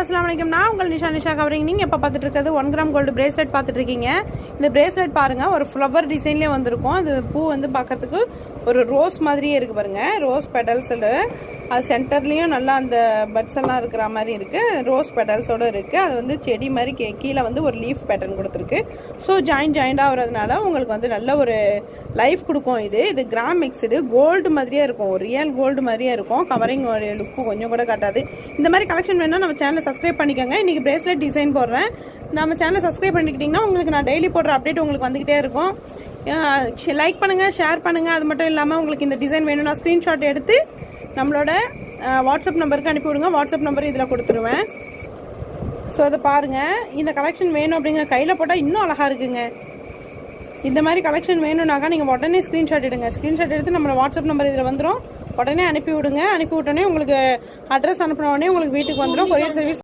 அஸ்ஸலாமு அலைக்கும். நான் உங்கள் நிஷா கவரிங். நீங்கள் எப்போ பார்த்துட்டு இருக்கிறது 1 கிராம் கோல்டு பிரேஸ்லெட் பார்த்துட்டு இருக்கீங்க. இந்த பிரேஸ்லெட் பாருங்கள், ஒரு ஃப்ளவர் டிசைன்லேயே வந்திருக்கும். அது பூ வந்து பார்க்கறதுக்கு ஒரு ரோஸ் மாதிரியே இருக்குது பாருங்கள். ரோஸ் பெடல்ஸ், அது சென்டர்லேயும் நல்லா அந்த பட்ஸ் எல்லாம் இருக்கிற மாதிரி இருக்குது. ரோஸ் பெடல்ஸோடு இருக்குது. அது வந்து செடி மாதிரி கீழே வந்து ஒரு லீஃப் பேட்டர்ன் கொடுத்துருக்கு. ஸோ ஜாயிண்ட் ஆகிறதுனால உங்களுக்கு வந்து நல்ல ஒரு லைஃப் கொடுக்கும். இது கிராம் மிக்ஸ்டு கோல்டு மாதிரியே இருக்கும், ஒரு ரியல் கோல்டு மாதிரியே இருக்கும். கவரிங் லுக்கு கொஞ்சம் கூட காட்டாது. இந்த மாதிரி கலெக்ஷன் வேணும்னா நம்ம சேனலை சப்ஸ்கிரைப் பண்ணிக்கோங்க. இன்றைக்கி பிரேஸ்லெட் டிசைன் போடுறேன். நம்ம சேனலை சப்ஸ்கிரைப் பண்ணிக்கிட்டிங்கன்னா உங்களுக்கு நான் டெய்லி போடுற அப்டேட் உங்களுக்கு வந்துக்கிட்டே இருக்கும். லைக் பண்ணுங்கள், ஷேர் பண்ணுங்கள். அது மட்டும் இல்லாமல் உங்களுக்கு இந்த டிசைன் வேணும்னா ஸ்க்ரீன்ஷாட் எடுத்து நம்மளோட வாட்ஸ்அப் நம்பருக்கு அனுப்பிவிடுங்க. வாட்ஸ்அப் நம்பர் இதில் கொடுத்துருவேன். ஸோ அதை பாருங்கள். இந்த கலெக்ஷன் வேணும் அப்படிங்கிற கையில் போட்டால் இன்னும் அழகாக இருக்குங்க. இந்த மாதிரி கலெக்ஷன் வேணும்னாக்கா நீங்கள் உடனே ஸ்க்ரீன்ஷாட் எடுங்க. ஸ்க்ரீன்ஷாட் எடுத்து நம்மளோட வாட்ஸ்அப் நம்பர் இதில் வந்துடும். உடனே அனுப்பி விடுங்க. அனுப்பி விட்டோன்னே உங்களுக்கு அட்ரஸ் அனுப்பின உடனே உங்களுக்கு வீட்டுக்கு வந்துடும். Courier service